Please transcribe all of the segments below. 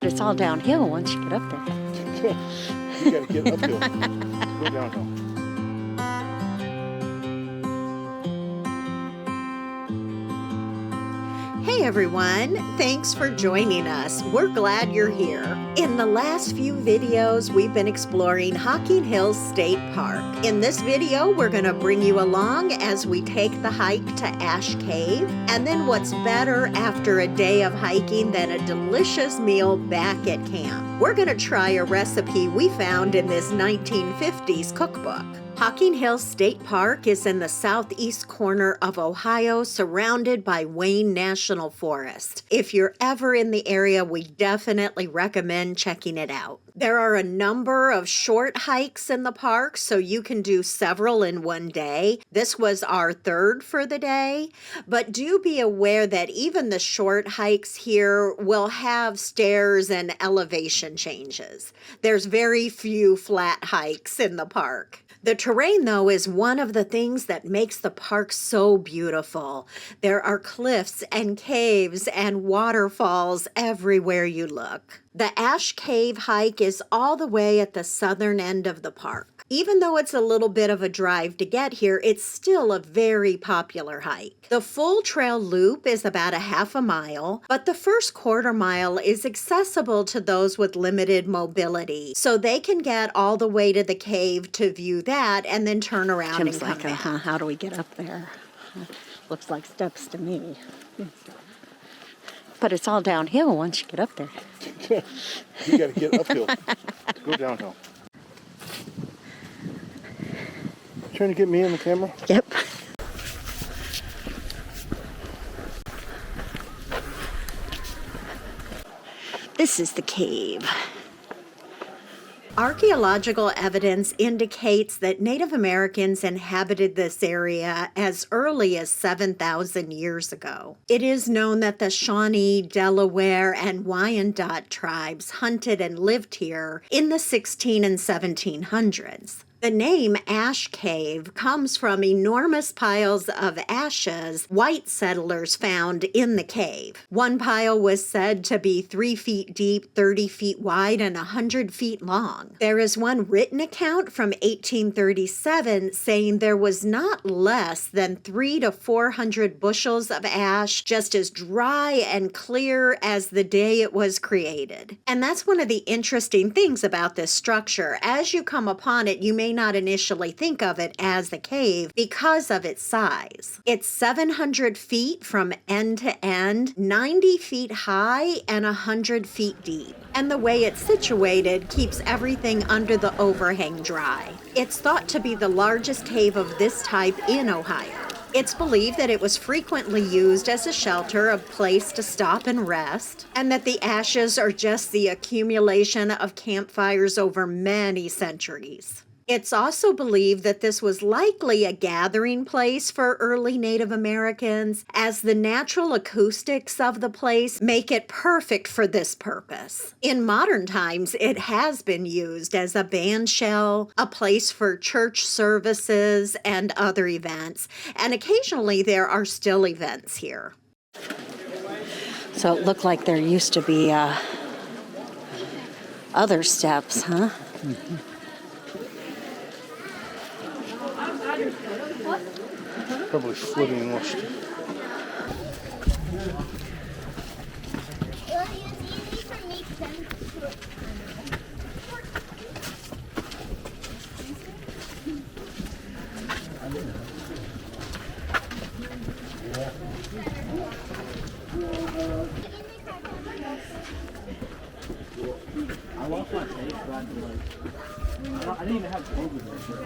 But it's all downhill once you get up there. You gotta get uphill. Go downhill. Hey everyone, thanks for joining us. We're glad you're here. In the last few videos, we've been exploring Hocking Hills State Park. In this video, we're going to bring you along as we take the hike to Ash Cave. And then what's better after a day of hiking than a delicious meal back at camp? We're going to try a recipe we found in this 1950s cookbook. Hocking Hills State Park is in the southeast corner of Ohio, surrounded by Wayne National Forest. If you're ever in the area, we definitely recommend checking it out. There are a number of short hikes in the park, so you can do several in one day. This was our third for the day, but do be aware that even the short hikes here will have stairs and elevation changes. There's very few flat hikes in the park. The terrain, though, is one of the things that makes the park so beautiful. There are cliffs and caves and waterfalls everywhere you look. The Ash Cave hike is all the way at the southern end of the park. Even though it's a little bit of a drive to get here, it's still a very popular hike. The full trail loop is about a half a mile, but the first quarter mile is accessible to those with limited mobility, so they can get all the way to the cave to view that and then turn around Jim's and come like, back. how do we get up there? Looks like steps to me. But it's all downhill once you get up there. You gotta get uphill. Go downhill. Trying to get me in the camera? Yep. This is the cave. Archaeological evidence indicates that Native Americans inhabited this area as early as 7,000 years ago. It is known that the Shawnee, Delaware, and Wyandot tribes hunted and lived here in the 16 and 1700s. The name Ash Cave comes from enormous piles of ashes white settlers found in the cave. One pile was said to be 3 feet deep, 30 feet wide, and 100 feet long. There is one written account from 1837 saying there was not less than 300 to 400 bushels of ash, just as dry and clear as the day it was created. And that's one of the interesting things about this structure. As you come upon it, you may not initially think of it as the cave because of its size. It's 700 feet from end to end, 90 feet high, and 100 feet deep. And the way it's situated keeps everything under the overhang dry. It's thought to be the largest cave of this type in Ohio. It's believed that it was frequently used as a shelter, a place to stop and rest, and that the ashes are just the accumulation of campfires over many centuries. It's also believed that this was likely a gathering place for early Native Americans, as the natural acoustics of the place make it perfect for this purpose. In modern times, it has been used as a band shell, a place for church services, and other events, and occasionally there are still events here. So it looked like there used to be other steps, huh? Mm-hmm. Probably flooding and washed. I lost my taste, but I didn't even have COVID this year.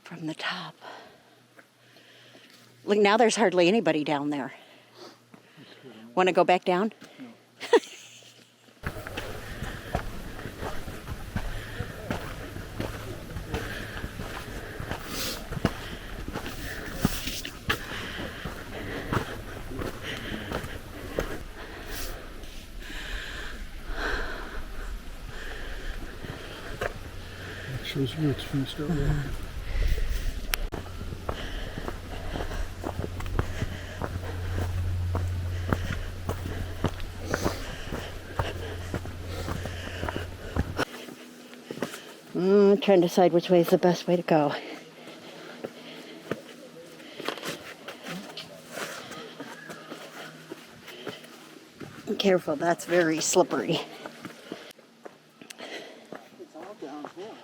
From the top. Look, now there's hardly anybody down there. Want to go back down? push those roots from the start. Yeah. Trying to decide which way is the best way to go. Careful, that's very slippery. It's all downhill.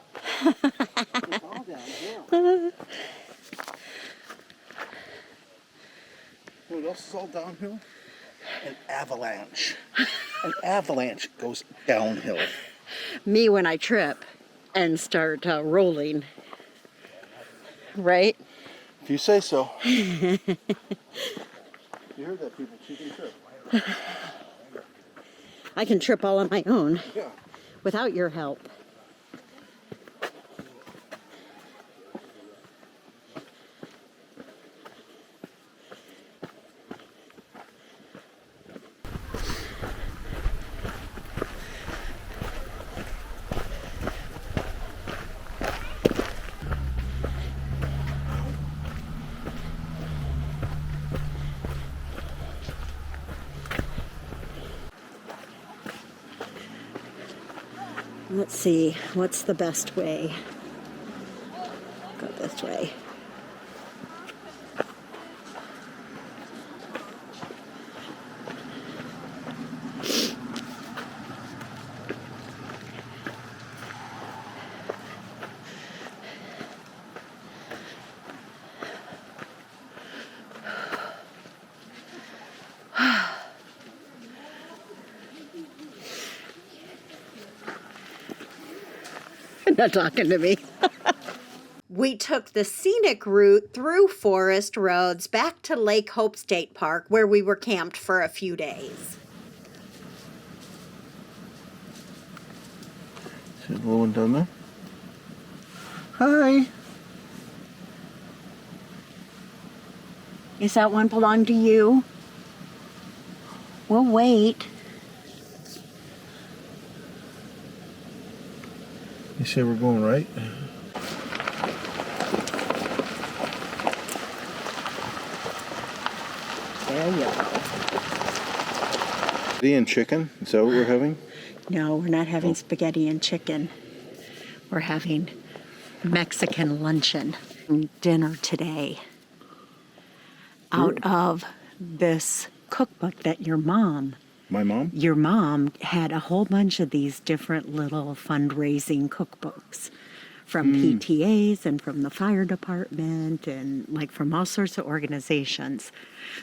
It's all downhill. You know what else is all downhill? An avalanche. An avalanche goes downhill. Me when I trip and start rolling. Right? If you say so. You heard that, people. She can trip. I can trip all on my own Yeah. without your help. Let's see, what's the best way? Go this way. Not talking to me. We took the scenic route through forest roads back to Lake Hope State Park, where we were camped for a few days. See a little one down there? Hi. Is that one belong to you? We'll wait. You say we're going right? There you go. Spaghetti and chicken? Is that what we're having? No, we're not having spaghetti and chicken. We're having Mexican luncheon. Dinner today. Out of this cookbook that your mom My mom? had a whole bunch of these different little fundraising cookbooks from PTAs and from the fire department and like from all sorts of organizations.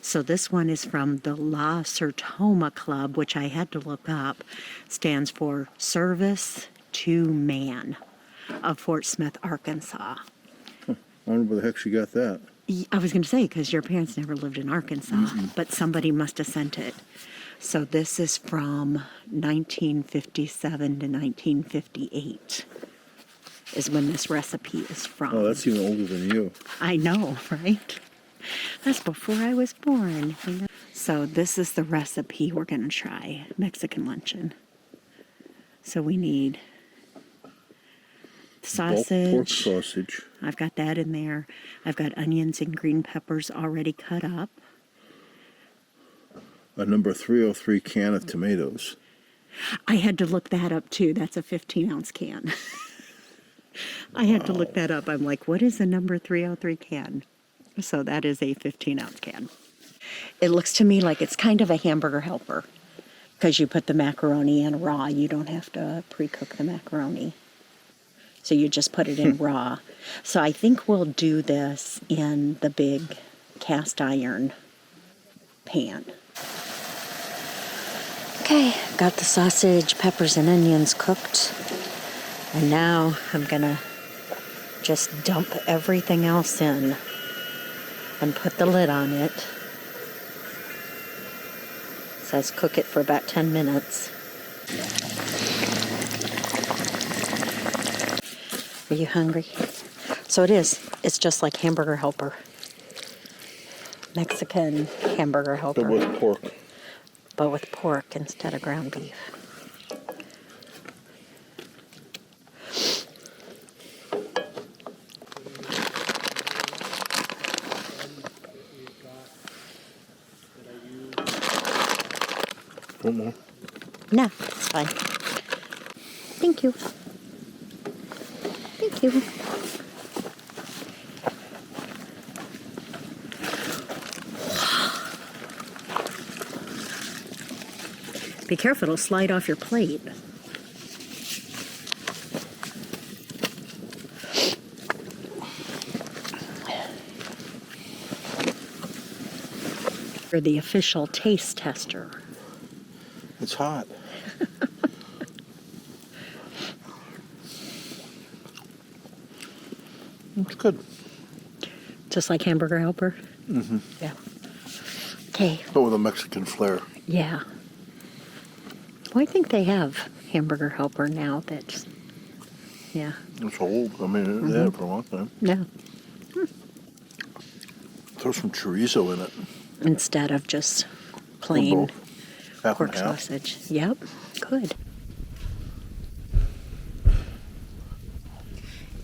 So this one is from the La Sertoma Club, which I had to look up, stands for Service to Man of Fort Smith, Arkansas. I wonder where the heck she got that. I was going to say, because your parents never lived in Arkansas, but somebody must have sent it. So this is from 1957 to 1958 is when this recipe is from. Oh, that's even older than you. I know, right? That's before I was born. So this is the recipe we're going to try, Mexican luncheon. So we need sausage. Pork sausage. I've got that in there. I've got onions and green peppers already cut up. A number 303 can of tomatoes. I had to look that up too. That's a 15-ounce can. I had to look that up. I'm like, what is a number 303 can? So that is a 15-ounce can. It looks to me like it's kind of a hamburger helper because you put the macaroni in raw. You don't have to pre-cook the macaroni. So you just put it in raw. So I think we'll do this in the big cast iron pan. Okay, got the sausage, peppers, and onions cooked. And now I'm gonna just dump everything else in and put the lid on it. It says cook it for about 10 minutes. Are you hungry? So it is. It's just like hamburger helper. Mexican hamburger helper. But with pork. But with pork instead of ground beef. Want more? No, it's fine. Thank you. Thank you. Be careful, it'll slide off your plate. You're the official taste tester. It's hot. It's good. Just like Hamburger Helper? Mm-hmm. Yeah. Okay. But with a Mexican flair. Yeah. Well, I think they have Hamburger Helper now that's, yeah. It's old. I mean, they had it for a long time. Yeah. Throw some chorizo in it. Instead of just Or plain both. Half pork and half. sausage. Yep. Good.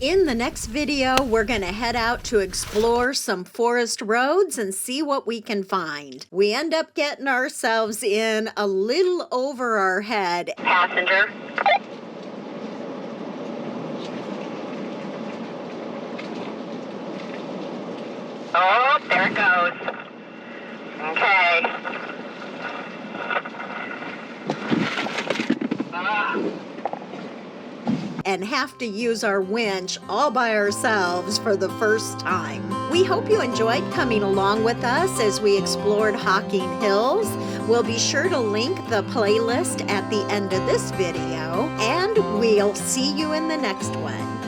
In the next video, we're going to head out to explore some forest roads and see what we can find. We end up getting ourselves in a little over our head. Passenger. Oh, there it goes. Okay. And have to use our winch all by ourselves for the first time. We hope you enjoyed coming along with us as we explored Hocking Hills. We'll be sure to link the playlist at the end of this video, and we'll see you in the next one.